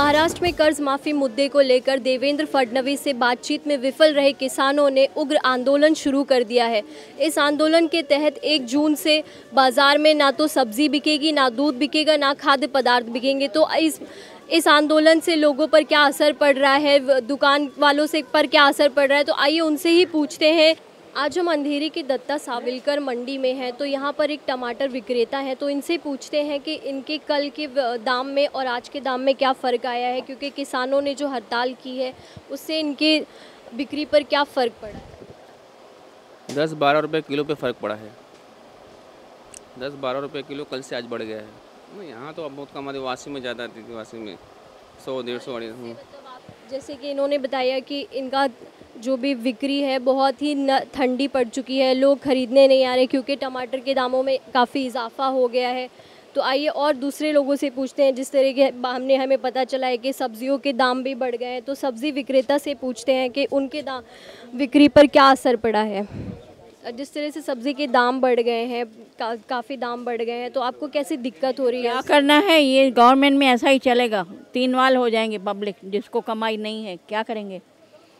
महाराष्ट्र में कर्ज माफी मुद्दे को लेकर देवेंद्र फडणवीस से बातचीत में विफल रहे किसानों ने उग्र आंदोलन शुरू कर दिया है। इस आंदोलन के तहत 1 जून से बाजार में ना तो सब्जी बिकेगी, ना दूध बिकेगा, ना खाद्य पदार्थ बिकेंगे। तो इस आंदोलन से लोगों पर क्या असर पड़ रहा है, दुकान वालों से पर क्या असर पड़ रहा है, तो आइए उनसे ही पूछते हैं। आज हम अंधेरी की दत्ता सावलकर मंडी में हैं, तो यहाँ पर एक टमाटर विक्रेता है, तो इनसे पूछते हैं कि इनके कल के दाम में और आज के दाम में क्या फ़र्क आया है, क्योंकि किसानों ने जो हड़ताल की है उससे इनके बिक्री पर क्या फ़र्क पड़ा है। 10-12 रुपये किलो पे फ़र्क पड़ा है। 10-12 रुपये किलो कल से आज बढ़ गया है। यहाँ तो अब बहुत कम, वासी में ज़्यादा आती थी, वासी में 100-150 जैसे कि इन्होंने बताया कि इनका जो भी बिक्री है बहुत ही ठंडी पड़ चुकी है, लोग खरीदने नहीं आ रहे क्योंकि टमाटर के दामों में काफ़ी इजाफा हो गया है। तो आइए और दूसरे लोगों से पूछते हैं। जिस तरह के हमें पता चला है कि सब्जियों के दाम भी बढ़ गए हैं, तो सब्ज़ी विक्रेता से पूछते हैं कि उनके दाम बिक्री पर क्या असर पड़ा है। जिस तरह से सब्ज़ी के दाम बढ़ गए हैं, काफ़ी दाम बढ़ गए हैं, तो आपको कैसी दिक्कत हो रही है? क्या करना है, ये गवर्नमेंट में ऐसा ही चलेगा, 3 वाल हो जाएंगे पब्लिक, जिसको कमाई नहीं है क्या करेंगे।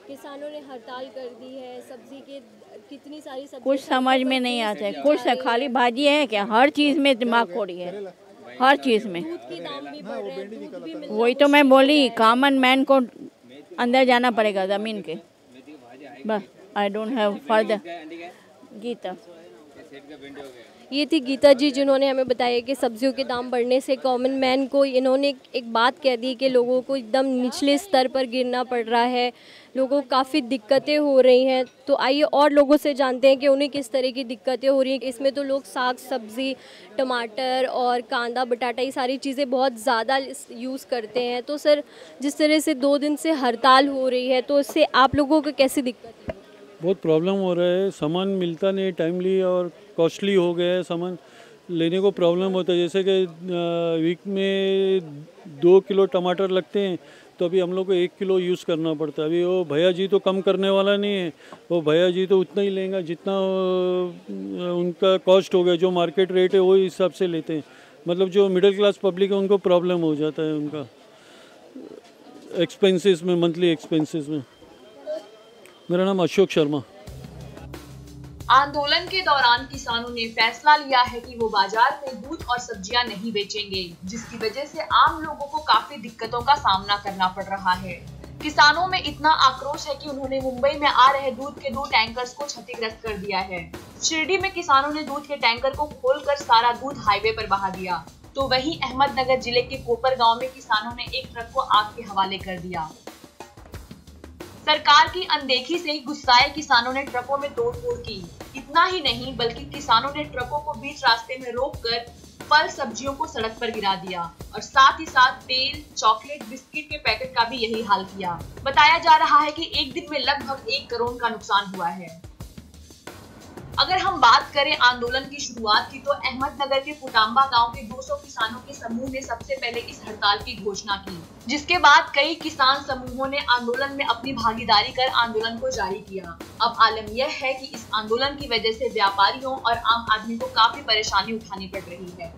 किसानों ने हड़ताल कर दी है, सब्जी के कितनी सारी सब्जी कुछ समझ में नहीं आता है, कुछ खाली भाजी है क्या, हर चीज़ में दिमाग खोड़ी है, हर चीज़ में। दूध के दाम भी बढ़ रहे हैं, दूध भी मिलना वही तो मैं बोली, कॉमन मैन को अंदर जाना पड़ेगा ज़मीन के। बस I don't have further. Gita, ये थी गीता जी, जिन्होंने हमें बताया कि सब्जियों के दाम बढ़ने से कॉमन मैन को इन्होंने एक बात कह दी कि लोगों को एकदम निचले स्तर पर गिरना पड़ रहा है, लोगों को काफ़ी दिक्कतें हो रही हैं। तो आइए और लोगों से जानते हैं कि उन्हें किस तरह की दिक्कतें हो रही हैं। इसमें तो लोग साग सब्ज़ी, टमाटर और कांदा बटाटा, ये सारी चीज़ें बहुत ज़्यादा यूज़ करते हैं। तो सर, जिस तरह से 2 दिन से हड़ताल हो रही है, तो इससे आप लोगों को कैसी दिक्कत है? बहुत प्रॉब्लम हो रहा है, सामान मिलता नहीं टाइमली और कॉस्टली हो गया है, सामान लेने को प्रॉब्लम होता है। जैसे कि वीक में 2 किलो टमाटर लगते हैं, तो अभी हम लोग को 1 किलो यूज़ करना पड़ता है। अभी वो भैया जी तो कम करने वाला नहीं है, वो भैया जी तो उतना ही लेंगे जितना उनका कॉस्ट हो गया, जो मार्केट रेट है वही हिसाब से लेते हैं। मतलब जो मिडिल क्लास पब्लिक है उनको प्रॉब्लम हो जाता है उनका एक्सपेंसेस में, मंथली एक्सपेंसेस में। मेरा नाम अशोक शर्मा। आंदोलन के दौरान किसानों ने फैसला लिया है कि वो बाजार में दूध और सब्जियां नहीं बेचेंगे, जिसकी वजह से आम लोगों को काफी दिक्कतों का सामना करना पड़ रहा है। किसानों में इतना आक्रोश है कि उन्होंने मुंबई में आ रहे दूध के 2 टैंकर्स को क्षतिग्रस्त कर दिया है। शिरडी में किसानों ने दूध के टैंकर को खोलकर सारा दूध हाईवे पर बहा दिया, तो वहीं अहमदनगर जिले के कोपर गाँव में किसानों ने एक ट्रक को आग के हवाले कर दिया। सरकार की अनदेखी से ही गुस्साए किसानों ने ट्रकों में तोड़फोड़ की। इतना ही नहीं, बल्कि किसानों ने ट्रकों को बीच रास्ते में रोककर फल सब्जियों को सड़क पर गिरा दिया और साथ ही साथ तेल, चॉकलेट, बिस्किट के पैकेट का भी यही हाल किया। बताया जा रहा है कि एक दिन में लगभग 1 करोड़ का नुकसान हुआ है। अगर हम बात करें आंदोलन की शुरुआत की, तो अहमदनगर के फुटांबा गांव के 200 किसानों के समूह ने सबसे पहले इस हड़ताल की घोषणा की, जिसके बाद कई किसान समूहों ने आंदोलन में अपनी भागीदारी कर आंदोलन को जारी किया। अब आलम यह है कि इस आंदोलन की वजह से व्यापारियों और आम आदमी को काफी परेशानी उठानी पड़ रही है।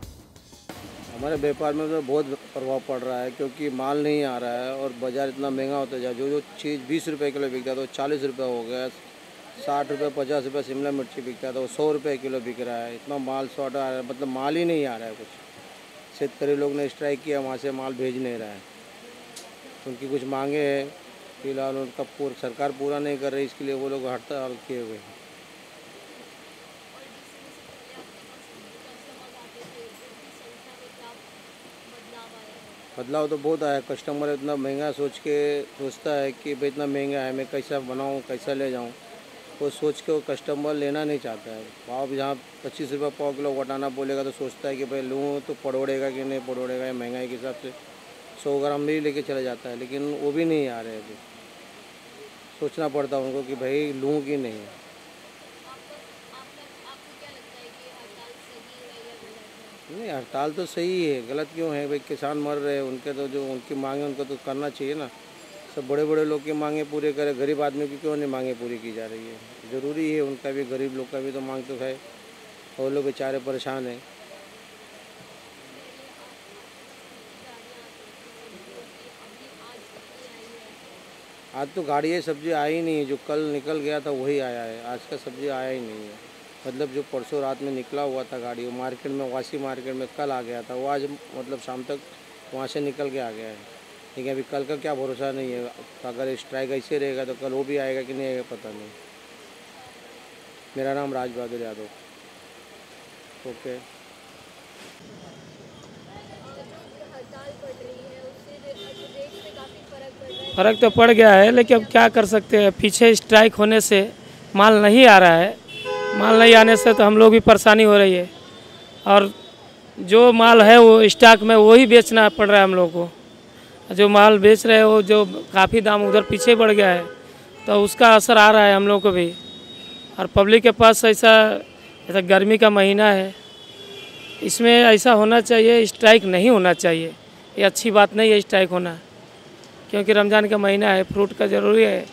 हमारे व्यापार में तो बहुत प्रभाव पड़ रहा है, क्योंकि माल नहीं आ रहा है और बाजार इतना महंगा होता जा। जो चीज़ 20 रुपए किलो बिकता था वो 40 रुपये हो गया, 60 रुपये 50 रुपये शिमला मिर्ची बिकता था वो 100 रुपये किलो बिक रहा है। इतना माल शॉर्ट आ रहा है, मतलब माल ही नहीं आ रहा है कुछ। शेतकरी लोग ने स्ट्राइक किया, वहाँ से माल भेज नहीं रहा है। उनकी कुछ मांगे हैं, फिलहाल उनका सरकार पूरा नहीं कर रही, इसके लिए वो लोग हड़ताल किए हुए हैं। बदलाव तो बहुत आया। कस्टमर इतना महंगा सोचता है कि भाई इतना महंगा है, मैं कैसा बनाऊँ, कैसा ले जाऊँ, वो सोच के वो कस्टमर लेना नहीं चाहता है। पाव जहाँ 25 रुपये पाव किलो वटाना बोलेगा तो सोचता है कि भाई लूँ तो पड़ोड़ेगा कि नहीं पड़ोड़ेगा, या महंगाई के हिसाब से 100 ग्राम भी लेके चला जाता है, लेकिन वो भी नहीं आ रहे। अभी सोचना पड़ता है उनको कि भाई लूँ कि नहीं। नहीं, हड़ताल तो सही है, गलत क्यों है भाई? किसान मर रहे हैं, उनके तो जो उनकी मांगे उनको तो करना चाहिए ना। सब बड़े बड़े लोग की मांगे पूरे करे, गरीब आदमी की क्यों नहीं मांगे पूरी की जा रही है? ज़रूरी है उनका भी, गरीब लोग का भी तो मांग तो है, और लोग बेचारे परेशान हैं। आज तो गाड़ी है, सब्जी आई ही नहीं है। जो कल निकल गया था वही आया है, आज का सब्जी आया ही नहीं है। मतलब जो परसों रात में निकला हुआ था गाड़ी, वो मार्केट में, वासी मार्केट में कल आ गया था, वो आज मतलब शाम तक वहाँ से निकल के आ गया है। ठीक है, अभी कल का क्या भरोसा नहीं है। अगर स्ट्राइक ऐसे रहेगा तो कल वो भी आएगा कि नहीं आएगा पता नहीं। मेरा नाम राज बहादुर यादव। ओके। फ़र्क तो पड़ गया है, लेकिन अब क्या कर सकते हैं। पीछे स्ट्राइक होने से माल नहीं आ रहा है, माल नहीं आने से तो हम लोग भी परेशानी हो रही है। और जो माल है वो स्टॉक में वही बेचना पड़ रहा है हम लोग को। जो माल बेच रहे हो, जो काफ़ी दाम उधर पीछे बढ़ गया है, तो उसका असर आ रहा है हम लोग को भी। और पब्लिक के पास ऐसा गर्मी का महीना है, इसमें ऐसा होना चाहिए, स्ट्राइक नहीं होना चाहिए। ये अच्छी बात नहीं है स्ट्राइक होना, क्योंकि रमज़ान का महीना है, फ्रूट का ज़रूरी है।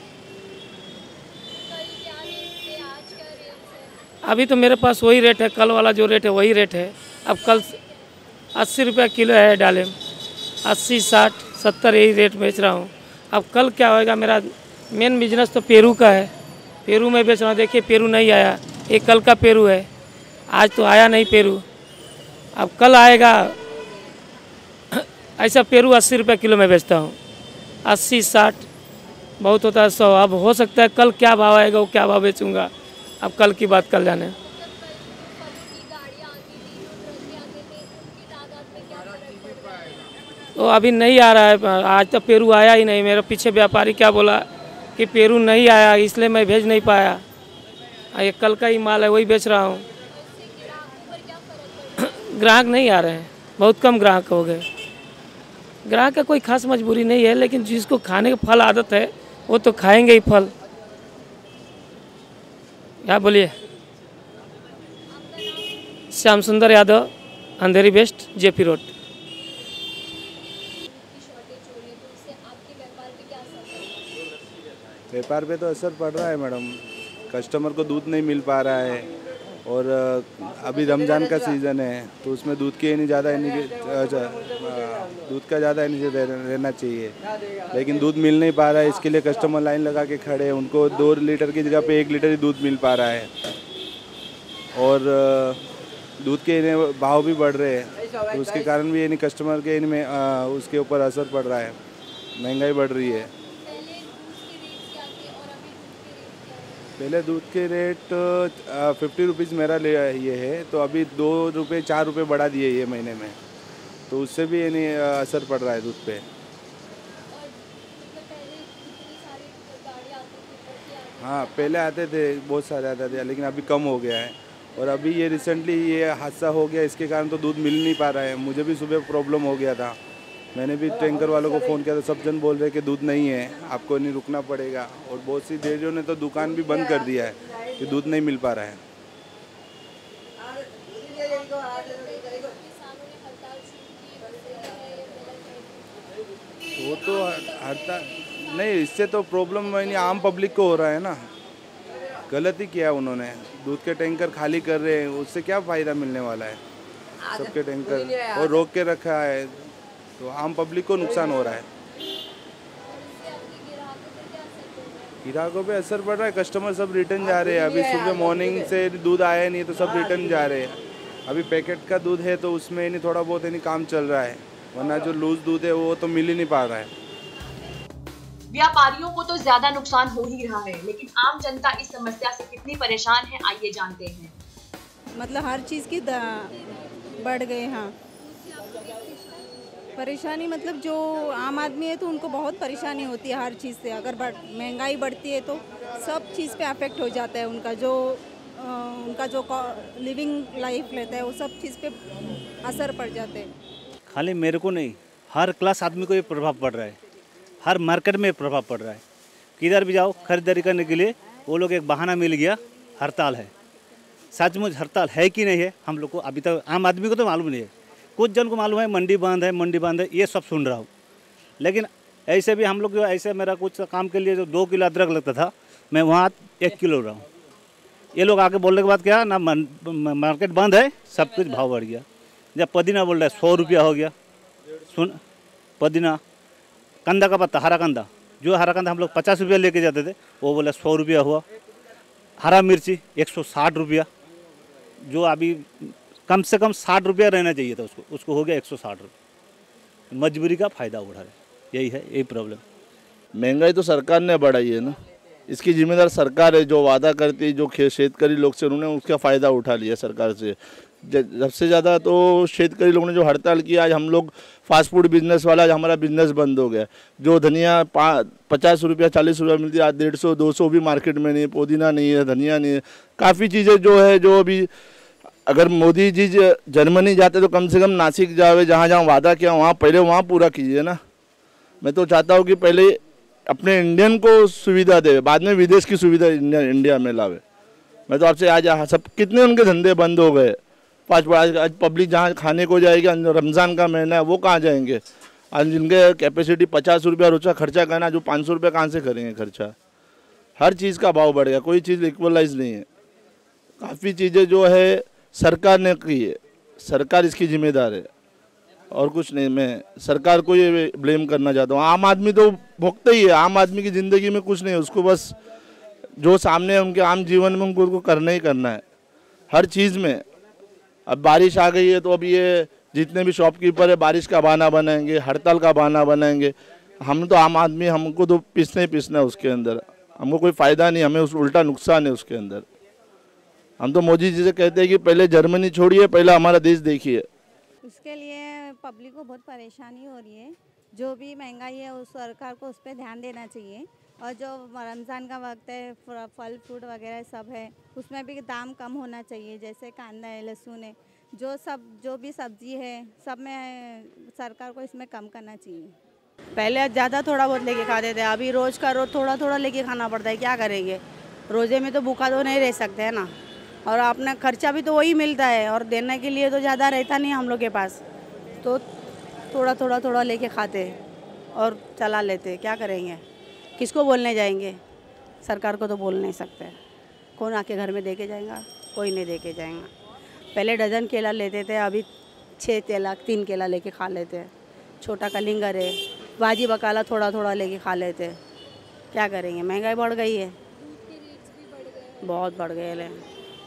अभी तो मेरे पास वही रेट है, कल वाला जो रेट है वही रेट है। अब कल 80 रुपये किलो है डालिम, 80, 60, 70 यही रेट बेच रहा हूँ। अब कल क्या होएगा, मेरा मेन बिजनेस तो पेरू का है, पेरू में बेच रहा हूँ। देखिए पेरू नहीं आया, एक कल का पेरू है, आज तो आया नहीं पेरू, अब कल आएगा। ऐसा पेरू 80 रुपये किलो में बेचता हूँ, 80, 60, बहुत होता है 100। अब हो सकता है कल क्या भाव आएगा, वो क्या भाव बेचूँगा, अब कल की बात कल जाने। तो अभी नहीं आ रहा है, आज तो पेरू आया ही नहीं। मेरे पीछे व्यापारी क्या बोला कि पेरू नहीं आया, इसलिए मैं भेज नहीं पाया। ये कल का ही माल है, वही बेच रहा हूँ। ग्राहक नहीं आ रहे हैं, बहुत कम ग्राहक हो गए। ग्राहक का कोई खास मजबूरी नहीं है, लेकिन जिसको खाने का फल आदत है वो तो खाएंगे ही फल। क्या बोलिए? श्याम सुंदर यादव, अंधेरी वेस्ट, जेपी रोड। व्यापार पे तो असर पड़ रहा है मैडम, कस्टमर को दूध नहीं मिल पा रहा है। और अभी रमज़ान का सीज़न है, तो उसमें दूध की ज़्यादा दूध का ज़्यादा रहना चाहिए, लेकिन दूध मिल नहीं पा रहा है। इसके लिए कस्टमर लाइन लगा के खड़े हैं, उनको 2 लीटर की जगह पे 1 लीटर ही दूध मिल पा रहा है। और दूध के भाव भी बढ़ रहे हैं, तो उसके कारण भी कस्टमर के इनमें उसके ऊपर असर पड़ रहा है, महंगाई बढ़ रही है। पहले दूध के रेट 50 रुपीज़ मेरा ये है, तो अभी 2 रुपये 4 रुपये बढ़ा दिए ये महीने में, तो उससे भी असर पड़ रहा है दूध पे। हाँ, पहले आते थे, बहुत सारे आते थे, लेकिन अभी कम हो गया है। और अभी ये रिसेंटली ये हादसा हो गया, इसके कारण तो दूध मिल नहीं पा रहा है। मुझे भी सुबह प्रॉब्लम हो गया था, मैंने भी टैंकर वालों को फ़ोन किया था, सब जन बोल रहे कि दूध नहीं है, आपको नहीं रुकना पड़ेगा। और बहुत सी डेयरियों ने तो दुकान भी बंद कर दिया है कि दूध नहीं मिल पा रहा है। वो तो हड़ताल नहीं, इससे तो प्रॉब्लम आम पब्लिक को हो रहा है ना। गलत ही किया उन्होंने, दूध के टैंकर खाली कर रहे हैं, उससे क्या फ़ायदा मिलने वाला है। सबके टैंकर और रोक के रखा है, तो आम पब्लिक को नुकसान हो रहा है। ग्राहकों पे असर पड़ रहा है, कस्टमर सब रिटर्न जा रहे हैं। अभी सुबह मॉर्निंग से दूध आया नहीं, तो सब रिटर्न जा रहे हैं। अभी पैकेट का दूध है, तो उसमें थोड़ा बहुत काम चल रहा है, वरना जो लूज दूध है वो तो मिल ही नहीं पा रहा है। व्यापारियों को तो ज्यादा नुकसान हो ही रहा है, लेकिन आम जनता इस समस्या से कितनी परेशान है, आइए जानते हैं। मतलब हर चीज़ की बढ़ गए। हाँ, परेशानी मतलब जो आम आदमी है तो उनको बहुत परेशानी होती है हर चीज़ से। अगर महंगाई बढ़ती है तो सब चीज़ पे अफेक्ट हो जाता है। उनका जो लिविंग लाइफ रहता है वो सब चीज़ पे असर पड़ जाते हैं। खाली मेरे को नहीं, हर क्लास आदमी को ये प्रभाव पड़ रहा है, हर मार्केट में प्रभाव पड़ रहा है। किधर भी जाओ खरीदारी करने के लिए वो लोग एक बहाना मिल गया, हड़ताल है। सचमुच हड़ताल है कि नहीं है हम लोग को अभी तक, आम आदमी को तो मालूम नहीं है। कुछ जन को मालूम है मंडी बंद है, ये सब सुन रहा हूँ। लेकिन ऐसे भी हम लोग जो ऐसे मेरा कुछ काम के लिए जो 2 किलो अदरक लगता था, मैं वहाँ 1 किलो रहा हूँ। ये लोग आके बोलने के बाद क्या ना, मार्केट बंद है, सब कुछ भाव बढ़ गया। जब पुदीना बोल रहा है 100 रुपया हो गया, सुन पुदीना, कंदा का पत्ता, हरा कंदा जो हरा कांदा हम लोग 50 रुपया लेके जाते थे वो बोला 100 रुपया हुआ। हरा मिर्ची 160 रुपया, जो अभी कम से कम 60 रुपया रहना चाहिए था उसको हो गया 160 रुपये। मजबूरी का फ़ायदा उठा रहे, यही है, यही प्रॉब्लम। महंगाई तो सरकार ने बढ़ाई है ना, इसकी जिम्मेदार सरकार है। जो वादा करती है, जो शेतकरी लोग से उन्होंने उसका फ़ायदा उठा लिया सरकार से। सबसे ज़्यादा तो शेतकरी लोगों ने जो हड़ताल किया, आज हम लोग फास्ट फूड बिजनेस वाला, आज हमारा बिजनेस बंद हो गया। जो धनिया 50 रुपया 40 रुपया मिलती है, आज 150 200 भी मार्केट में नहीं है। पुदीना नहीं है, धनिया नहीं है, काफ़ी चीज़ें जो है, जो अभी अगर मोदी जी जर्मनी जाते तो कम से कम नासिक जावे, जहाँ जहाँ वादा किया वहाँ पहले वहाँ पूरा कीजिए ना। मैं तो चाहता हूँ कि पहले अपने इंडियन को सुविधा दे, बाद में विदेश की सुविधा इंडिया में लावे। मैं तो आपसे आज सब कितने उनके धंधे बंद हो गए। आज पब्लिक जहाँ खाने को जाएगी, रमज़ान का महीना है, वो कहाँ जाएंगे? आज जिनके कैपेसिटी 50 रुपया रोज़ खर्चा करना, जो 500 रुपये कहाँ से करेंगे खर्चा? हर चीज़ का भाव बढ़ गया, कोई चीज़ इक्वलाइज नहीं है। काफ़ी चीज़ें जो है सरकार ने की है, सरकार इसकी जिम्मेदार है और कुछ नहीं। मैं सरकार को ये ब्लेम करना चाहता हूँ। आम आदमी तो भुगता ही है, आम आदमी की ज़िंदगी में कुछ नहीं है, उसको बस जो सामने है उनके आम जीवन में उनको करना ही करना है, हर चीज़ में। अब बारिश आ गई है तो अब ये जितने भी शॉपकीपर है बारिश का बहाना बनाएंगे, हड़ताल का बहाना बनाएंगे। हम तो आम आदमी, हमको तो पीसना ही पीसना है उसके अंदर, हमको कोई फ़ायदा नहीं, हमें उस उल्टा नुकसान है उसके अंदर। हम तो मोदी जी से कहते हैं कि पहले जर्मनी छोड़िए, पहले हमारा देश देखिए। उसके लिए पब्लिक को बहुत परेशानी हो रही है। जो भी महंगाई है उस सरकार को उस पर ध्यान देना चाहिए। और जो रमज़ान का वक्त है, फल फ्रूट वगैरह सब है, उसमें भी दाम कम होना चाहिए। जैसे कांदा है, लहसुन है, जो भी सब्जी है, सब में सरकार को इसमें कम करना चाहिए। पहले ज़्यादा थोड़ा बहुत लेके खाते थे, अभी रोज़ का रोज़ थोड़ा थोड़ा लेके खाना पड़ता है। क्या करेंगे, रोज़े में तो भूखा तो नहीं रह सकते है ना। और अपना खर्चा भी तो वही मिलता है और देने के लिए तो ज़्यादा रहता नहीं हम लोग के पास, तो थोड़ा लेके खाते और चला लेते। क्या करेंगे, किसको बोलने जाएंगे? सरकार को तो बोल नहीं सकते। कौन आके घर में दे के जाएगा? कोई नहीं दे के जाएगा। पहले डजन केला लेते थे, अभी 6 केला 3 केला लेके खा लेते हैं। छोटा कलिंगर है, भाजी बकाला थोड़ा लेके खा लेते हैं। क्या करेंगे, महंगाई बढ़ गई है, बहुत बढ़ गए हैं।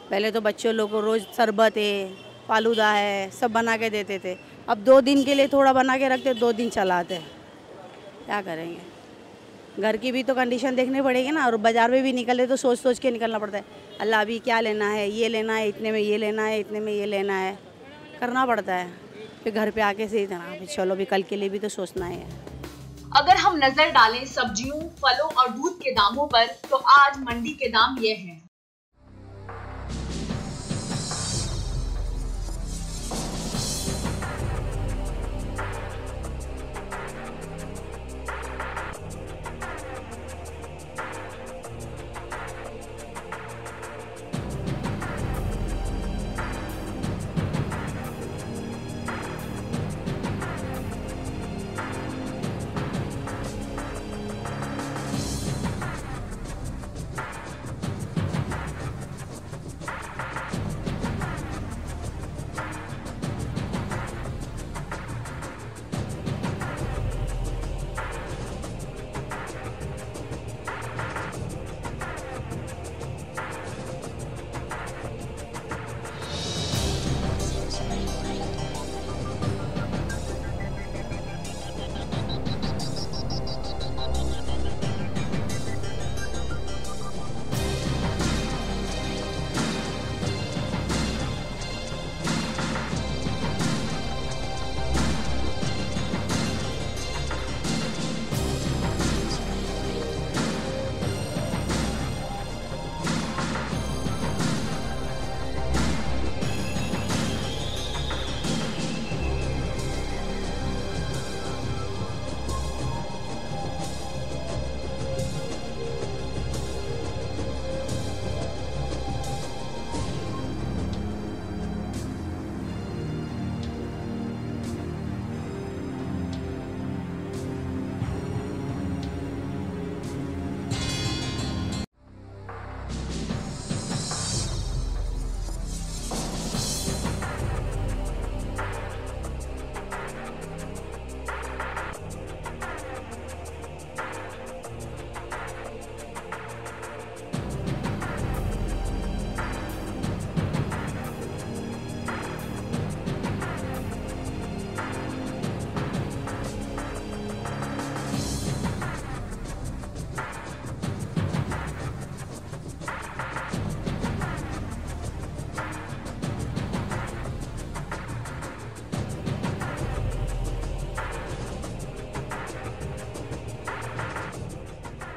पहले तो बच्चों लोग को रोज़ शरबत है, फालूदा है, सब बना के देते थे। अब 2 दिन के लिए थोड़ा बना के रखते, 2 दिन चलाते। क्या करेंगे, घर की भी तो कंडीशन देखनी पड़ेगी ना। और बाज़ार में भी निकले तो सोच के निकलना पड़ता है। अल्लाह अभी क्या लेना है, ये लेना है, इतने में ये लेना है, इतने में ये लेना है, करना पड़ता है। फिर घर पे आके से इतना चलो भी कल के लिए भी तो सोचना है। अगर हम नजर डालें सब्जियों, फलों और दूध के दामों पर, तो आज मंडी के दाम ये हैं।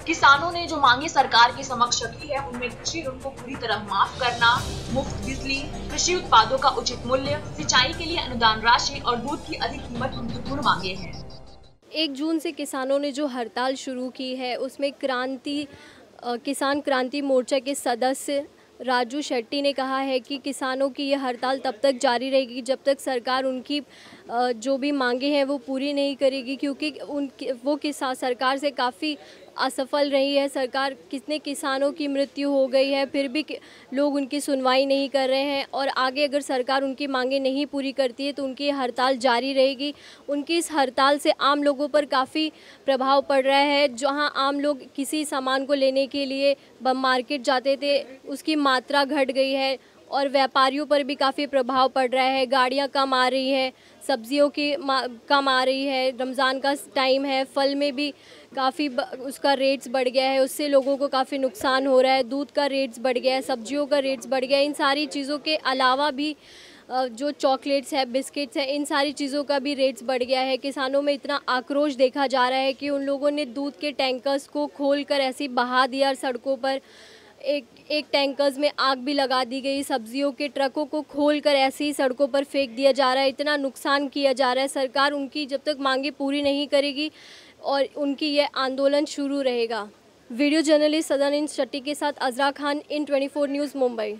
किसानों ने जो मांगे सरकार के समक्ष रखी है उनमें कृषि ऋण को पूरी तरह माफ करना, मुफ्त बिजली, कृषि उत्पादों का उचित मूल्य, सिंचाई के लिए अनुदान राशि और दूध की अधिक कीमत महत्वपूर्ण मांगे हैं। 1 जून से किसानों ने जो हड़ताल शुरू की है उसमें किसान क्रांति मोर्चा के सदस्य राजू शेट्टी ने कहा है कि किसानों की यह हड़ताल तब तक जारी रहेगी जब तक सरकार उनकी जो भी मांगे हैं वो पूरी नहीं करेगी, क्योंकि वो सरकार से काफ़ी असफल रही है। सरकार कितने किसानों की मृत्यु हो गई है, फिर भी लोग उनकी सुनवाई नहीं कर रहे हैं और आगे अगर सरकार उनकी मांगे नहीं पूरी करती है तो उनकी हड़ताल जारी रहेगी। उनकी इस हड़ताल से आम लोगों पर काफ़ी प्रभाव पड़ रहा है। जहां आम लोग किसी सामान को लेने के लिए मार्केट जाते थे उसकी मात्रा घट गई है और व्यापारियों पर भी काफ़ी प्रभाव पड़ रहा है। गाड़ियाँ कम आ रही है, सब्जियों की कम आ रही है, रमज़ान का टाइम है, फल में भी काफ़ी उसका रेट्स बढ़ गया है, उससे लोगों को काफ़ी नुकसान हो रहा है। दूध का रेट्स बढ़ गया है, सब्जियों का रेट्स बढ़ गया है। इन सारी चीज़ों के अलावा भी जो चॉकलेट्स है, बिस्किट्स है, इन सारी चीज़ों का भी रेट्स बढ़ गया है। किसानों में इतना आक्रोश देखा जा रहा है कि उन लोगों ने दूध के टैंकर्स को खोलकर ऐसे ही बहा दिया सड़कों पर। एक टैंकर्स में आग भी लगा दी गई, सब्जियों के ट्रकों को खोलकर ऐसे ही सड़कों पर फेंक दिया जा रहा है। इतना नुकसान किया जा रहा है। सरकार उनकी जब तक मांगे पूरी नहीं करेगी और उनकी यह आंदोलन शुरू रहेगा। वीडियो जर्नलिस्ट सदानंद शेट्टी के साथ अजरा खान, इन 24 न्यूज़, मुंबई।